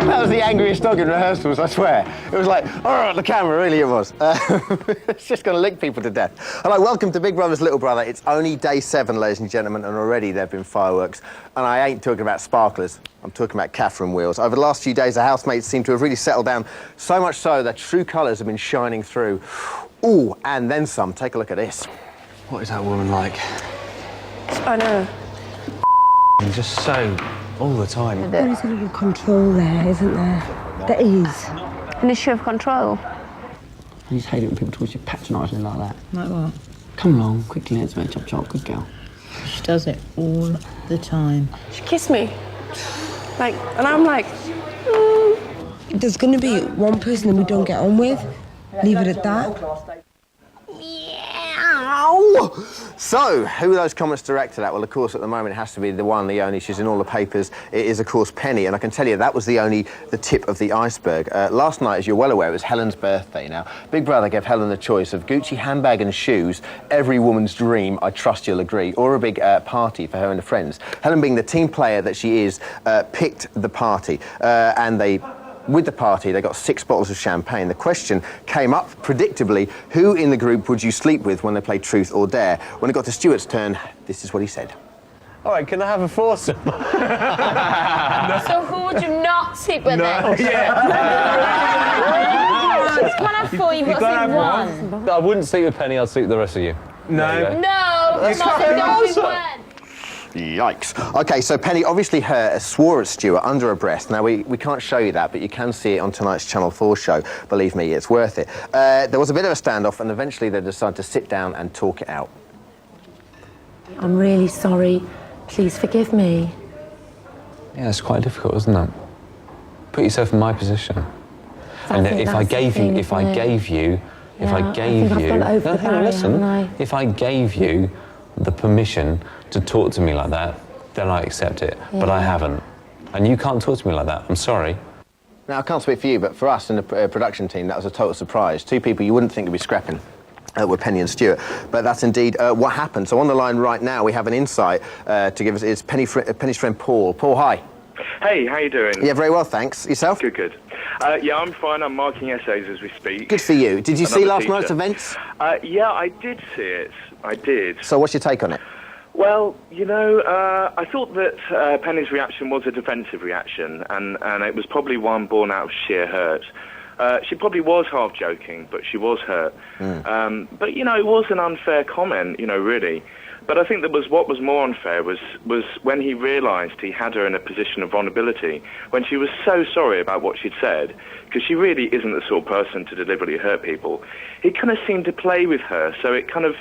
That was the angriest dog in rehearsals, I swear. It was like, oh, the camera, really it was. It's just going to lick people to death. Hello, welcome to Big Brother's Little Brother. It's only day 7, ladies and gentlemen, and already there have been fireworks. And I ain't talking about sparklers, I'm talking about Catherine wheels. Over the last few days, the housemates seem to have really settled down, so much so their true colours have been shining through. Ooh, and then some. Take a look at this. What is that woman like? I know. Just so, all the time. There is a little control there, isn't there? There is. An issue of control. I just hate it when people talk to you patronising like that. Like what? Come along, quickly, let's make chop chop, good girl. She does it all the time. She kissed me. Like, and I'm like, There's going to be one person that we don't get on with. Leave it at that. So, who are those comments directed at? Well, of course, at the moment, it has to be the one, the only. She's in all the papers. It is, of course, Penny. And I can tell you, that was the tip of the iceberg. Last night, as you're well aware, it was Helen's birthday. Now, Big Brother gave Helen the choice of Gucci handbag and shoes, every woman's dream, I trust you'll agree, or a big party for her and her friends. Helen, being the team player that she is, picked the party. With the party, they got 6 bottles of champagne. The question came up, predictably, who in the group would you sleep with when they played Truth or Dare? When it got to Stuart's turn, this is what he said. All right, can I have a foursome? So who would you not sleep with then? Yeah. You can't have 4, you've got to sleep one. I wouldn't sleep with Penny, I'd sleep with the rest of you. No, it's not the only one. Yikes. OK, so Penny obviously swore at Stuart under her breath. Now, we can't show you that, but you can see it on tonight's Channel 4 show. Believe me, it's worth it. There was a bit of a standoff, and eventually they decided to sit down and talk it out. I'm really sorry. Please forgive me. Yeah, it's quite difficult, isn't it? Put yourself in my position. And if I gave you, if I gave you, if I gave you the permission to talk to me like that, then I accept it. Yeah. But I haven't. And you can't talk to me like that. I'm sorry. Now, I can't speak for you, but for us in the production team, that was a total surprise. 2 people you wouldn't think would be scrapping were Penny and Stuart. But that's indeed what happened. So on the line right now, we have an insight to give us. It's Penny's friend Paul. Paul, hi. Hey, how you doing? Yeah, very well, thanks. Yourself? Good, good. Yeah, I'm fine. I'm marking essays as we speak. Good for you. Did you see last night's events? Yeah, I did see it. I did. So what's your take on it? Well, you know, I thought that Penny's reaction was a defensive reaction, and it was probably one born out of sheer hurt. She probably was half joking, but she was hurt. But, you know, it was an unfair comment, you know, really. But I think what was more unfair was when he realised he had her in a position of vulnerability, when she was so sorry about what she'd said, because she really isn't the sort of person to deliberately hurt people. He kind of seemed to play with her, so it kind of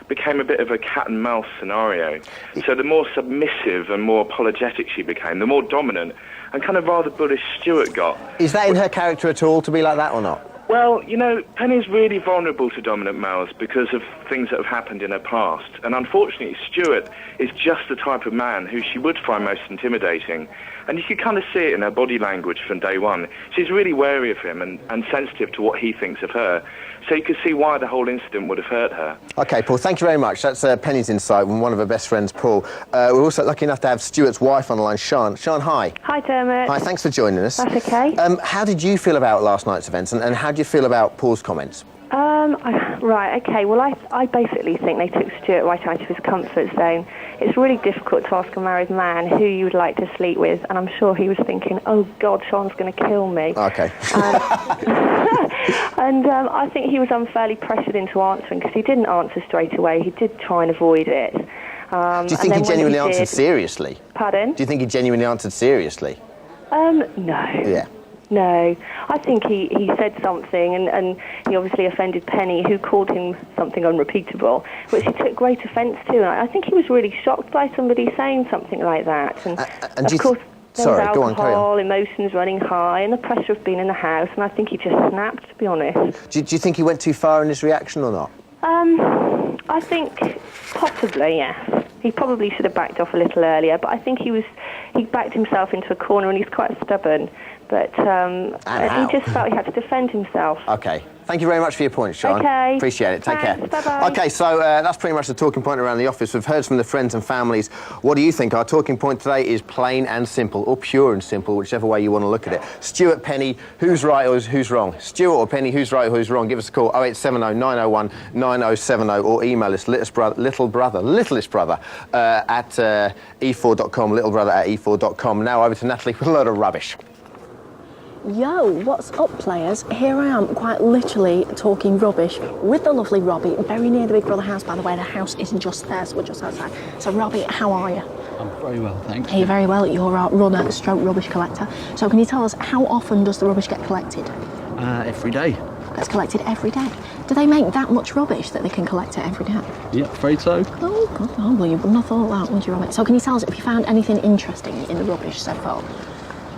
became a bit of a cat and mouse scenario. So the more submissive and more apologetic she became, the more dominant and kind of rather bullish Stuart got. Is that in her character at all to be like that or not? Well, you know, Penny's really vulnerable to dominant males because of things that have happened in her past. And unfortunately, Stuart is just the type of man who she would find most intimidating. And you could kind of see it in her body language from day one. She's really wary of him and sensitive to what he thinks of her. So you could see why the whole incident would have hurt her. OK, Paul, thank you very much. That's Penny's insight from one of her best friends, Paul. We're also lucky enough to have Stuart's wife on the line, Sian. Sian, hi. Hi, Dermot. Hi, thanks for joining us. That's OK. How did you feel about last night's events, and how do you feel about Paul's comments? Right, OK. Well, I basically think they took Stuart right out of his comfort zone. It's really difficult to ask a married man who you would like to sleep with, and I'm sure he was thinking, oh, God, Sian's going to kill me. OK. And I think he was unfairly pressured into answering, because he didn't answer straight away. He did try and avoid it. Do you think he genuinely answered seriously? Pardon? Do you think he genuinely answered seriously? No. Yeah. No, I think he said something, and he obviously offended Penny, who called him something unrepeatable, which he took great offence to. And I think he was really shocked by somebody saying something like that. And of course, there was alcohol, emotions running high, and the pressure of being in the house, and I think he just snapped, to be honest. Do you think he went too far in his reaction or not? I think possibly, yes. He probably should have backed off a little earlier, but I think he backed himself into a corner, and he's quite stubborn. But he just felt he had to defend himself. Okay. Thank you very much for your points, Sean. Okay. Appreciate it. Take Thanks. care. Bye-bye. Okay, so that's pretty much the talking point around the office. We've heard from the friends and families. What do you think? Our talking point today is plain and simple, or pure and simple, whichever way you want to look at it. Stuart, Penny, who's right or who's wrong? Stuart or Penny, who's right or who's wrong? Give us a call, 0870 901 9070, or email us, littlest brother at e4.com, littlebrother at e4.com. Now over to Natalie with a load of rubbish. Yo, what's up, players? Here I am, quite literally talking rubbish with the lovely Robbie, very near the Big Brother house, by the way. The house isn't just there, so we're just outside. So, Robbie, how are you? I'm very well, thanks. Are you very well? You're a runner, stroke rubbish collector. So, can you tell us, how often does the rubbish get collected? Every day. It's collected every day. Do they make that much rubbish that they can collect it every day? Yeah, afraid so. Oh, God, oh, well, you wouldn't have thought that, would you, Robbie? So, can you tell us if you found anything interesting in the rubbish so far?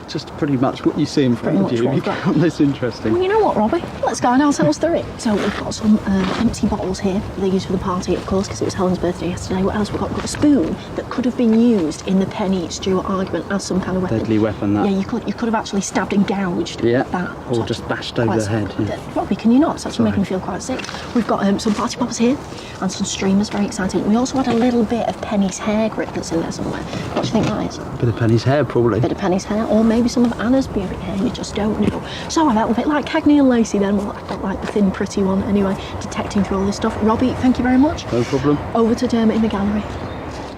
Just pretty much what you see in front of you. You found this interesting. Well, you know what, Robbie? Let's go and I'll tell us through it. So we've got some empty bottles here. They used for the party, of course, because it was Helen's birthday yesterday. What else we've got? We've got a spoon that could have been used in the Penny Stewart argument as some kind of weapon. Deadly weapon, that. Yeah, you could have actually stabbed and gouged that. Or just bashed over the head. Yeah. Robbie, can you not? It's actually making me feel quite sick. We've got some party poppers here and some streamers, very exciting. We also had a little bit of Penny's hair grip that's in there somewhere. What do you think that is? Bit of Penny's hair, probably. Bit of Penny's hair, or maybe some of Anna's beard hair, you just don't know. So a little bit like Cagney and Lacey then, well, I don't like the thin, pretty one anyway, detecting through all this stuff. Robbie, thank you very much. No problem. Over to Dermot in the gallery.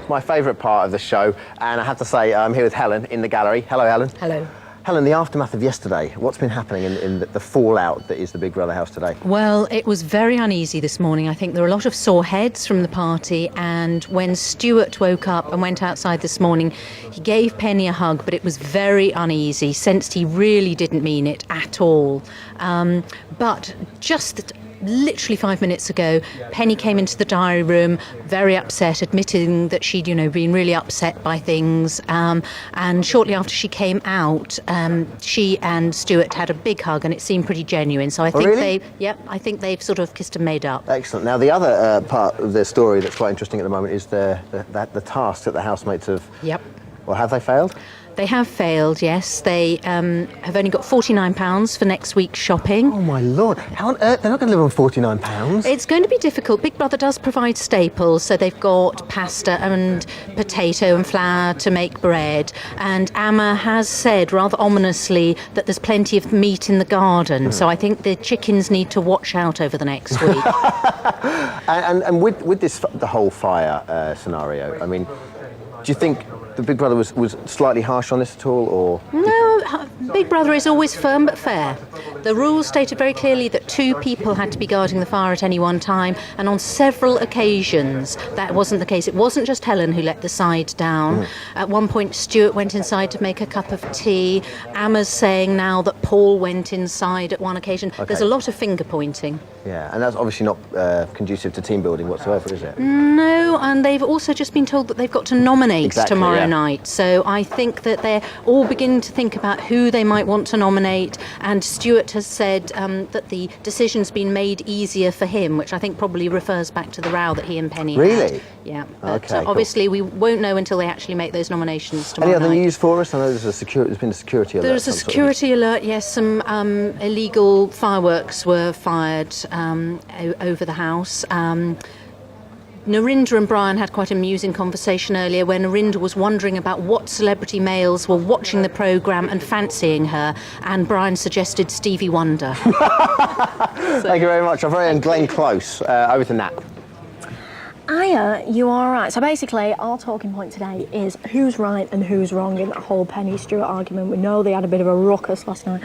My favourite part of the show, and I have to say I'm here with Helen in the gallery. Hello, Helen. Hello. Helen, the aftermath of yesterday, what's been happening in the fallout that is the Big Brother house today? Well, it was very uneasy this morning. I think there were a lot of sore heads from the party, and when Stuart woke up and went outside this morning, he gave Penny a hug, but it was very uneasy, sensed he really didn't mean it at all. But just literally 5 minutes ago, Penny came into the diary room very upset, admitting that she'd, been really upset by things. And shortly after she came out, she and Stuart had a big hug, and it seemed pretty genuine. So I think I think they've sort of kissed and made up. Excellent. Now, the other part of the story that's quite interesting at the moment is the task that the housemates have. Yep. Well, have they failed? They have failed, yes. They have only got £49 for next week's shopping. Oh, my Lord. How on earth? They're not going to live on £49. It's going to be difficult. Big Brother does provide staples, so they've got pasta and potato and flour to make bread. And Amma has said, rather ominously, that there's plenty of meat in the garden. So I think the chickens need to watch out over the next week. and with this, the whole fire scenario, I mean, do you think the Big Brother was slightly harsh on this at all, or...? No, Big Brother is always firm but fair. The rules stated very clearly that 2 people had to be guarding the fire at any one time, and on several occasions that wasn't the case. It wasn't just Helen who let the side down. At one point, Stuart went inside to make a cup of tea. Amma's saying now that Paul went inside at one occasion. Okay. There's a lot of finger-pointing. Yeah, and that's obviously not conducive to team building whatsoever, is it? No, and they've also just been told that they've got to nominate tomorrow night. So I think that they're all beginning to think about who they might want to nominate, and Stuart has said that the decision's been made easier for him, which I think probably refers back to the row that he and Penny Really? had. Yeah, but okay, obviously we won't know until they actually make those nominations tomorrow night. Any other news for us? I know there's been a security alert. There's a security alert, yes. Some illegal fireworks were fired over the house. Narinda and Brian had quite an amusing conversation earlier where Narinda was wondering about what celebrity males were watching the programme and fancying her, and Brian suggested Stevie Wonder. Thank you very much. I'm very Glenn Close. Over to Nat. Aya, you are right. So basically, our talking point today is who's right and who's wrong in that whole Penny Stewart argument. We know they had a bit of a ruckus last night.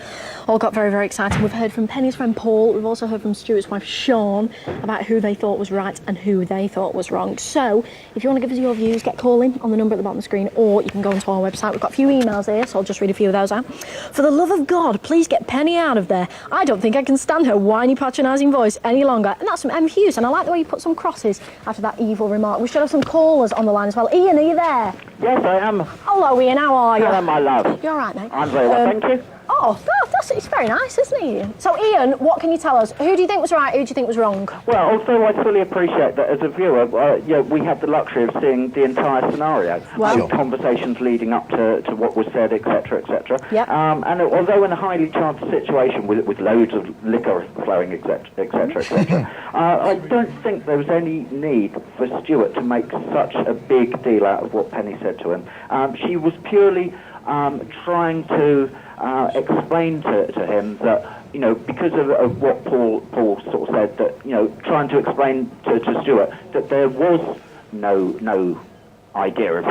All got very, very excited. We've heard from Penny's friend Paul. We've also heard from Stuart's wife Sean about who they thought was right and who they thought was wrong. So, if you want to give us your views, get calling on the number at the bottom of the screen, or you can go onto our website. We've got a few emails here, so I'll just read a few of those out. For the love of God, please get Penny out of there. I don't think I can stand her whiny, patronising voice any longer. And that's from M. Hughes, and I like the way you put some crosses after that evil remark. We should have some callers on the line as well. Ian, are you there? Yes, I am. Hello, Ian, how are you? Hello, my love. You all right, mate? I'm very well, thank you. Oh, it's very nice, isn't it, Ian? So, Ian, what can you tell us? Who do you think was right? Who do you think was wrong? Well, also, I fully appreciate that as a viewer, we have the luxury of seeing the entire scenario. Well, conversations leading up to what was said, etc., etc. Yep. And although in a highly charged situation with loads of liquor flowing, etc., etc., I don't think there was any need for Stuart to make such a big deal out of what Penny said to him. She was purely trying to explain to him that, you know, because of what Paul sort of said, that, you know, trying to explain to Stuart that there was no idea of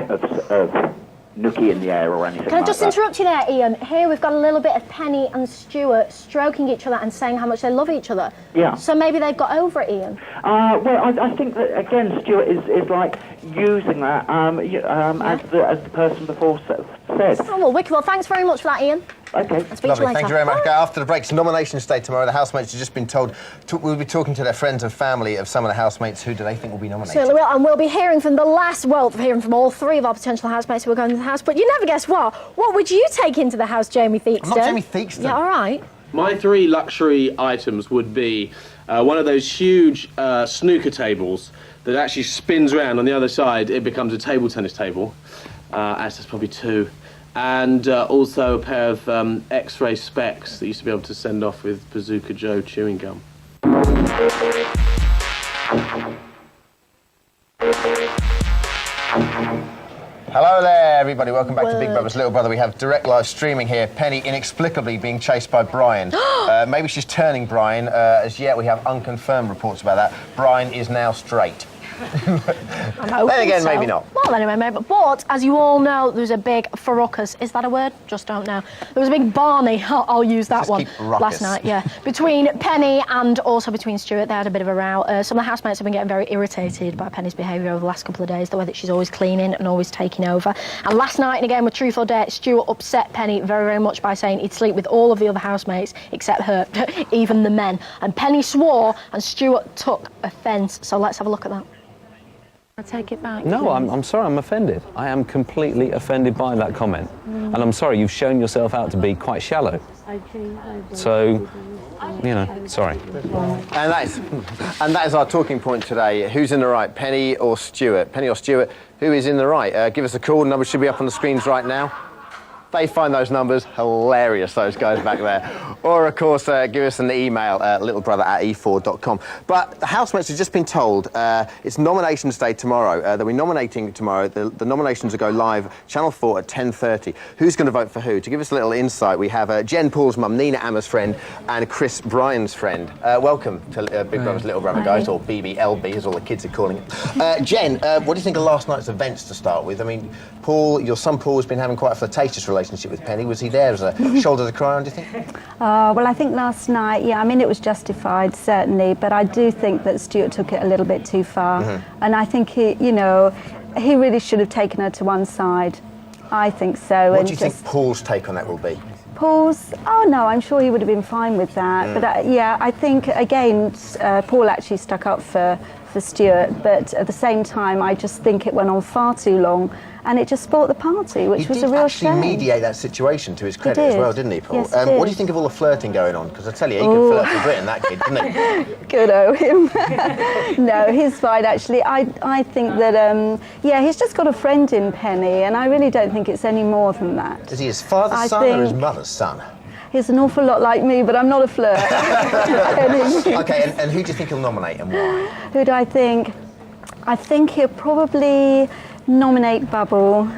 nookie in the air or anything. Can I just interrupt you there, Ian? Here we've got a little bit of Penny and Stuart stroking each other and saying how much they love each other. Yeah. So maybe they've got over it, Ian. Well, I think that, again, Stuart is like using that as the person before said. Oh, well, wicked. Well, thanks very much for that, Ian. Okay. I'll speak to Lovely, you later. thank you very much. After the break, it's nominations day tomorrow. The housemates have just been told we'll be talking to their friends and family of some of the housemates. Who do they think will be nominated? Certainly will, and we'll be hearing from hearing from all three of our potential housemates who are going to the house. But you never guess what? What would you take into the house, Jamie Theakston? I'm not Jamie Theakston. Yeah, all right. My 3 luxury items would be one of those huge snooker tables that actually spins around. On the other side, it becomes a table tennis table. That's probably 2. And also a pair of X-ray specs that used to be able to send off with Bazooka Joe chewing gum. Hello there, everybody. Welcome back to Big Brother's Little Brother. We have direct live streaming here. Penny inexplicably being chased by Brian. Maybe she's turning Brian. As yet, we have unconfirmed reports about that. Brian is now straight. Then again, so. maybe not. Well, anyway, maybe. But as you all know, there was a big ruckus. Is that a word? Just don't know. There was a big Barney. I'll use that Just one. keep ruckus. Last night, yeah, between Penny and also between Stuart. They had a bit of a row. Some of the housemates have been getting very irritated by Penny's behaviour over the last couple of days. The way that she's always cleaning and always taking over. And last night, in a game with Truth or Dare, Stuart upset Penny very, very much by saying he'd sleep with all of the other housemates except her, even the men. And Penny swore, and Stuart took offence. So let's have a look at that. I take it back. No, I'm sorry, I'm offended. I am completely offended by that comment. And I'm sorry, you've shown yourself out to be quite shallow. So, you know, sorry. And that is our talking point today. Who's in the right, Penny or Stuart? Penny or Stuart, who is in the right? Give us a call. The number should be up on the screens right now. They find those numbers hilarious, those guys back there. Or, of course, give us an email, littlebrother@e4.com. But the housemates have just been told it's nominations day tomorrow. They'll be nominating tomorrow. The nominations will go live, Channel 4 at 10:30. Who's going to vote for who? To give us a little insight, we have Jen Paul's mum, Nina Ammer's friend, and Chris Bryan's friend. Welcome to Big Brother's Little Brother, guys, or BBLB, as all the kids are calling it. Jen, what do you think of last night's events to start with? I mean, Paul, your son Paul has been having quite a flirtatious relationship with Penny. Was he there as a shoulder to cry on, do you think? Well, I think last night, yeah, I mean, it was justified, certainly, but I do think that Stuart took it a little bit too far. And I think he really should have taken her to one side. I think so. What do you think Paul's take on that will be? Paul's, oh no, I'm sure he would have been fine with that. But yeah, I think, again, Paul actually stuck up for Stuart, but at the same time, I just think it went on far too long. And it just spoilt the party, which was a real shame. He did actually mediate that situation to his credit as well, didn't he, Paul? Yes, he did. What do you think of all the flirting going on? Because I tell you, he could flirt for Britain, that kid, couldn't he? Good o him. No, he's fine, actually. I think that, yeah, he's just got a friend in Penny, and I really don't think it's any more than that. Is he his father's son or his mother's son? He's an awful lot like me, but I'm not a flirt. Okay, and who do you think he'll nominate and why? Who do I think? I think he'll probably nominate Bubble,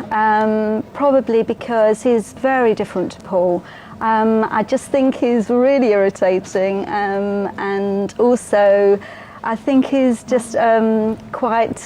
probably because he's very different to Paul. I just think he's really irritating, and also I think he's just quite,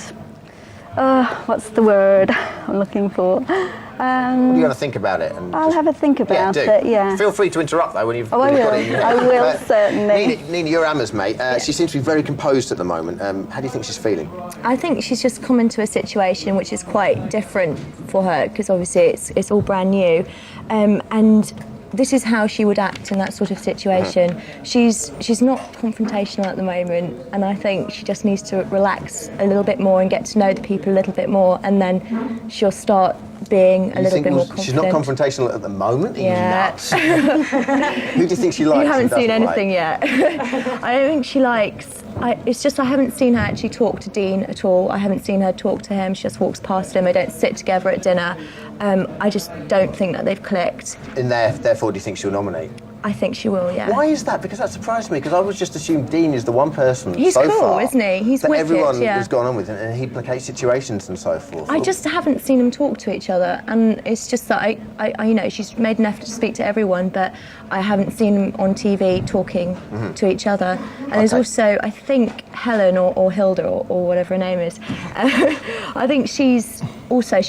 what's the word I'm looking for? What are you going to think about it? And I'll have a think about it, yeah. Feel free to interrupt, though, when you've I got will. it. I will, certainly. Nina, you're Amma's mate. She seems to be very composed at the moment. How do you think she's feeling? I think she's just come into a situation which is quite different for her, because obviously it's all brand new. And this is how she would act in that sort of situation. She's not confrontational at the moment, and I think she just needs to relax a little bit more and get to know the people a little bit more, and then she'll start being a little bit more confident. She's not confrontational at the moment? Yeah. Nuts. Who do you think she likes? You haven't seen anything like? yet. I don't think she likes... it's just I haven't seen her actually talk to Dean at all. I haven't seen her talk to him. She just walks past him. They don't sit together at dinner. I just don't think that they've clicked. And therefore, do you think she'll nominate? I think she will, yeah. Why is that? Because that surprised me, because I was just assumed Dean is the one person He's so cool, far isn't he? He's that wicked, everyone yeah. has gone on with, and he placates situations and so forth. I just haven't seen them talk to each other, and it's just that I you know, she's made an effort to speak to everyone, but I haven't seen them on TV talking to each other. And there's also, I think, Helen or Hilda or whatever her name is. I think she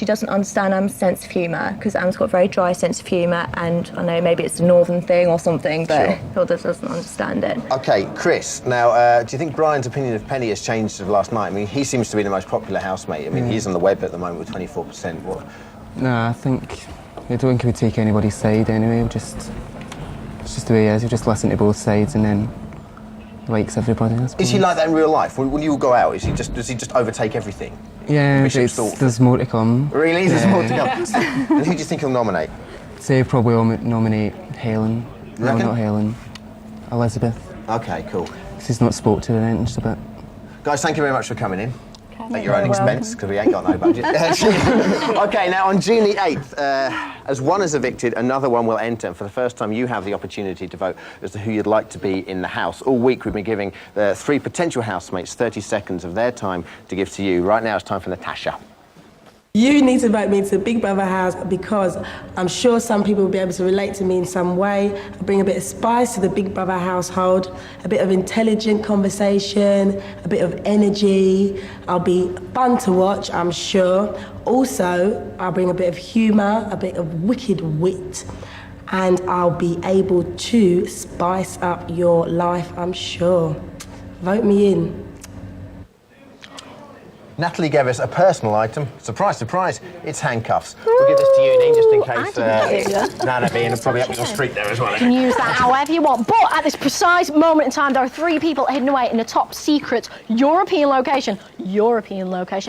doesn't understand Am's sense of humour, because Am's got a very dry sense of humour, and I know maybe it's a northern thing or something, but Hilda doesn't understand it. Okay, Chris, now, do you think Brian's opinion of Penny has changed since last night? I mean, he seems to be the most popular housemate. I mean, he's on the web at the moment with 24%. What? No, I think I don't think he would take anybody's side anyway. It's just the way he is. He'll just listen to both sides and then likes everybody. Is he like that in real life? When you all go out, does he just overtake everything? Yeah, there's more to come. Really? There's more to come. And who do you think he'll nominate? Say he'll probably nominate Helen. No, not Helen. Elizabeth. Okay, cool. Because he's not spoke to her then, just a bit. Guys, thank you very much for coming in. At your own expense, because we ain't got no budget. Okay, now on June the 8th, as one is evicted, another one will enter. And for the first time, you have the opportunity to vote as to who you'd like to be in the house. All week, we've been giving the 3 potential housemates 30 seconds of their time to give to you. Right now, it's time for Natasha. You need to vote me into Big Brother house because I'm sure some people will be able to relate to me in some way. I bring a bit of spice to the Big Brother household, a bit of intelligent conversation, a bit of energy. I'll be fun to watch, I'm sure. Also, I'll bring a bit of humour, a bit of wicked wit, and I'll be able to spice up your life, I'm sure. Vote me in. Natalie gave us a personal item. Surprise, surprise, it's handcuffs. We'll give this to you, Dean, just in case... No, being probably up your street there as well. You can use that however you want. But at this precise moment in time, there are 3 people hidden away in a top secret European location.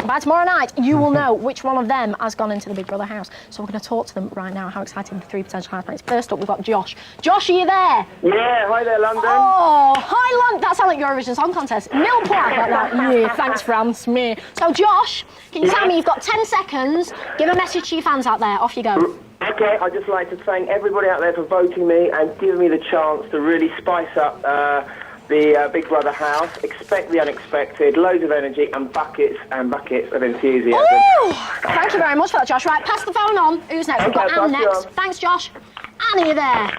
By tomorrow night, you will know which one of them has gone into the Big Brother house. So we're going to talk to them right now. How exciting the 3 potential housemates. First up, we've got Josh. Josh, are you there? Yeah, hi there, London. Oh, hi, London. That sounds like Eurovision Song Contest. Nil point like that. Yeah, thanks, France. Me. So, Josh, can you tell me, you've got 10 seconds. Give a message to your fans out there. Off you go. Okay, I'd just like to thank everybody out there for voting me and giving me the chance to really spice up the Big Brother house. Expect the unexpected, loads of energy and buckets of enthusiasm. Ooh, thank you very much for that, Josh. Right, pass the phone on. Who's next? We've got Anne next. Thanks, Josh. Anne, are you there?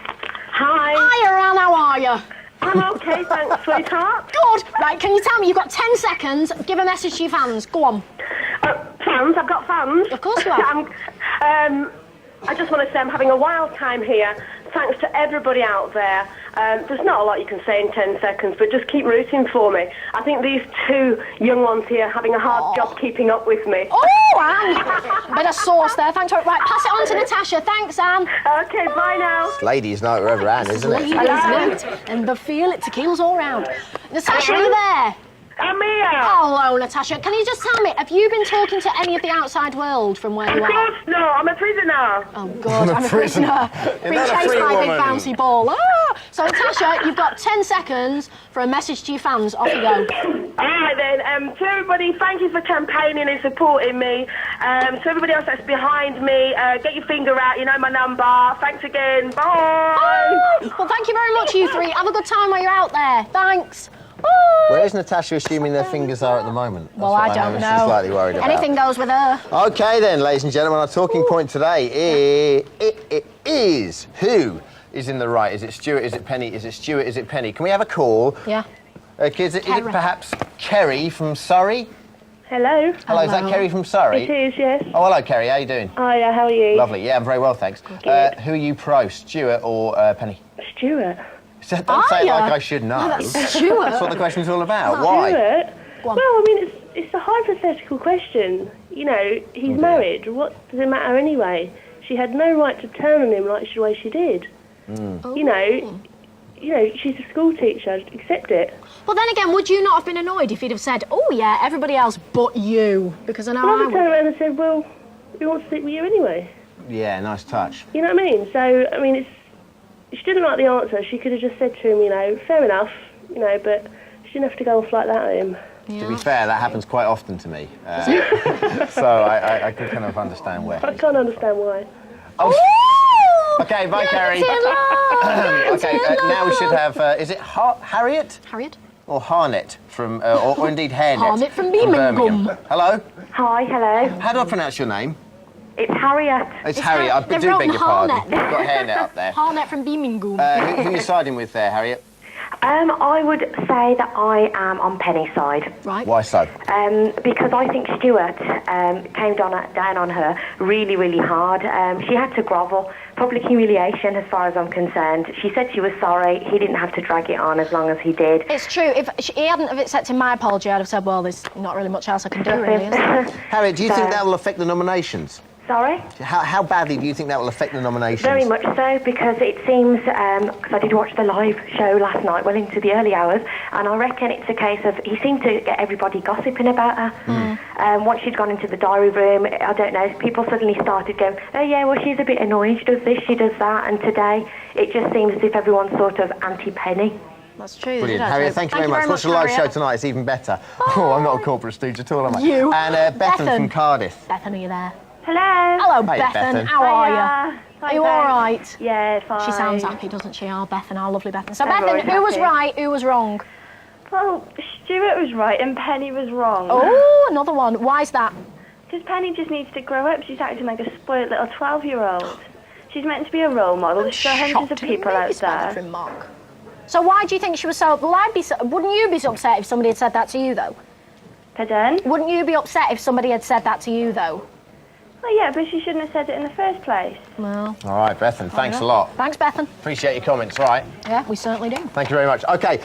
Hi. Hiya, Anne, how are you? I'm okay, thanks, sweetheart. Good. Right, can you tell me, you've got 10 seconds. Give a message to your fans. Go on. Fans? I've got fans. Of course you have. I just want to say I'm having a wild time here. Thanks to everybody out there. There's not a lot you can say in 10 seconds, but just keep rooting for me. I think these 2 young ones here are having a hard job keeping up with me. Oh, Anne! Bit of sauce there. Thanks for it. Right, pass it on to Natasha. Thanks, Anne. Okay, bye now. Ladies' night wherever Anne, isn't it? Ladies' night. And the feel it, tequila's all round. Natasha, are you there? I'm here. Hello, Natasha. Can you just tell me, have you been talking to any of the outside world from where you are? Of course not. I'm a prisoner. Oh, God, I'm a prisoner. Being chased by a big bouncy ball. Ah! So, Natasha, you've got 10 seconds for a message to your fans. Off you go. All right, then. To everybody, thank you for campaigning and supporting me. To everybody else that's behind me, get your finger out. You know my number. Thanks again. Bye. Oh, well, thank you very much, you 3. Have a good time while you're out there. Thanks. Where's Natasha assuming their fingers are at the moment? That's well, I don't know. She's slightly worried about. Anything goes with her. Okay then, ladies and gentlemen, our talking point today is who is in the right? Is it Stuart? Is it Penny? Is it Stuart? Is it Penny? Can we have a call? Yeah. Kids, is it perhaps Kerry from Surrey? Hello. Hello, is that Kerry from Surrey? It is, yes. Oh, hello, Kerry. How are you doing? Hiya, how are you? Lovely. Yeah, I'm very well, thanks. Who are you pro, Stuart or Penny? Stuart. Don't say it like I should know. No, that's Stuart. That's what the question's all about. Why? Stuart? Well, I mean, it's a hypothetical question. You know, he's married. What does it matter anyway? She had no right to turn on him like the way she did. You know, she's a school teacher. Accept it. Well, then again, would you not have been annoyed if he'd have said, oh, yeah, everybody else but you? Because I know I would turn around and said, well, who wants to sleep with you anyway? Yeah, nice touch. You know what I mean? So, I mean, she didn't like the answer. She could have just said to him, you know, fair enough, you know, but she didn't have to go off like that at him. To be fair, that happens quite often to me. So I can kind of understand where. I can't understand why. Oh. Okay, bye, Carrie. Okay, now we should have, is it Harriet? Harriet? Or Harnett from, or indeed Hairnet. Harnett from Birmingham. Hello? Hi, hello. How do I pronounce your name? It's Harriet. It's Harriet. I do beg your pardon. You've got Hairnet up there. Harnett from Birmingham. Who are you siding with there, Harriet? I would say that I am on Penny's side. Right. Why so? Because I think Stuart came down on her really, really hard. She had to grovel. Public humiliation, as far as I'm concerned. She said she was sorry. He didn't have to drag it on as long as he did. It's true. If he hadn't have accepted my apology, I'd have said, well, there's not really much else I can do, really, is there? Harriet, do you think that will affect the nominations? Sorry? How badly do you think that will affect the nominations? Very much so, because it seems, because I did watch the live show last night, well into the early hours, and I reckon it's a case of he seemed to get everybody gossiping about her. Once she'd gone into the diary room, I don't know, people suddenly started going, oh yeah, well she's a bit annoying, she does this, she does that, and today it just seems as if everyone's sort of anti-Penny. That's true. Brilliant. Harriet, thank you very much. Watch the live show tonight, it's even better. Oh, I'm not a corporate stooge at all, am I? You. And Bethan from Cardiff. Bethan, are you there? Hello. Hello, Hi, Bethan. Bethan. How are you? Are you all right? Yeah, fine. She sounds happy, doesn't she? Our Bethan, our lovely Bethan. So, I'm Bethan, always who was happy. right, who was wrong? Well, Stuart was right and Penny was wrong. Oh, another one. Why's that? Because Penny just needs to grow up. She's acting like a spoiled little 12-year-old. She's meant to be a role model. There's still hundreds of people out there. Mark. So why do you think she was so... Well, wouldn't you be so upset if somebody had said that to you, though? Pardon? Wouldn't you be upset if somebody had said that to you, though? Well, yeah, but she shouldn't have said it in the first place. Well... All right, Bethan, thanks a lot. Thanks, Bethan. Appreciate your comments, all right? Yeah, we certainly do. Thank you very much. OK,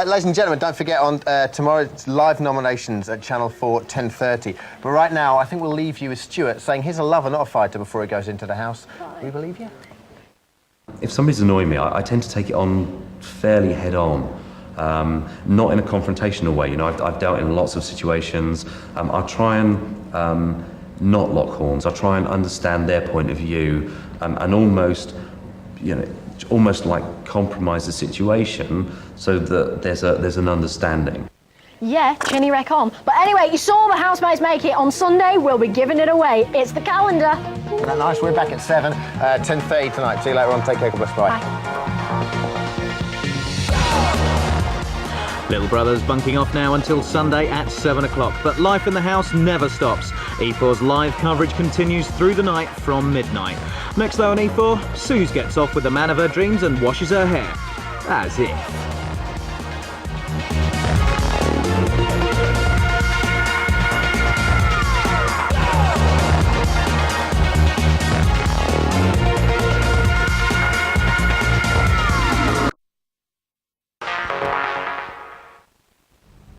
ladies and gentlemen, don't forget on tomorrow's live nominations at Channel 4 at 10:30. But right now, I think we'll leave you with Stuart saying he's a lover, not a fighter, before he goes into the house. We believe you? If somebody's annoying me, I tend to take it on fairly head-on. Not in a confrontational way. You know, I've dealt in lots of situations. I try and not lock horns. I try and understand their point of view and almost, you know, almost like compromise the situation so that there's an understanding. Yeah, chinny wreck on. But anyway, you saw the housemates make it. On Sunday, we'll be giving it away. It's the calendar. Isn't that nice? We're back at 7, 10:30 tonight. See you later on. Take care. Bye. Bye. Little Brother's bunking off now until Sunday at 7 o'clock, but life in the house never stops. E4's live coverage continues through the night from midnight. Next though on E4, Suze gets off with the man of her dreams and washes her hair. As if.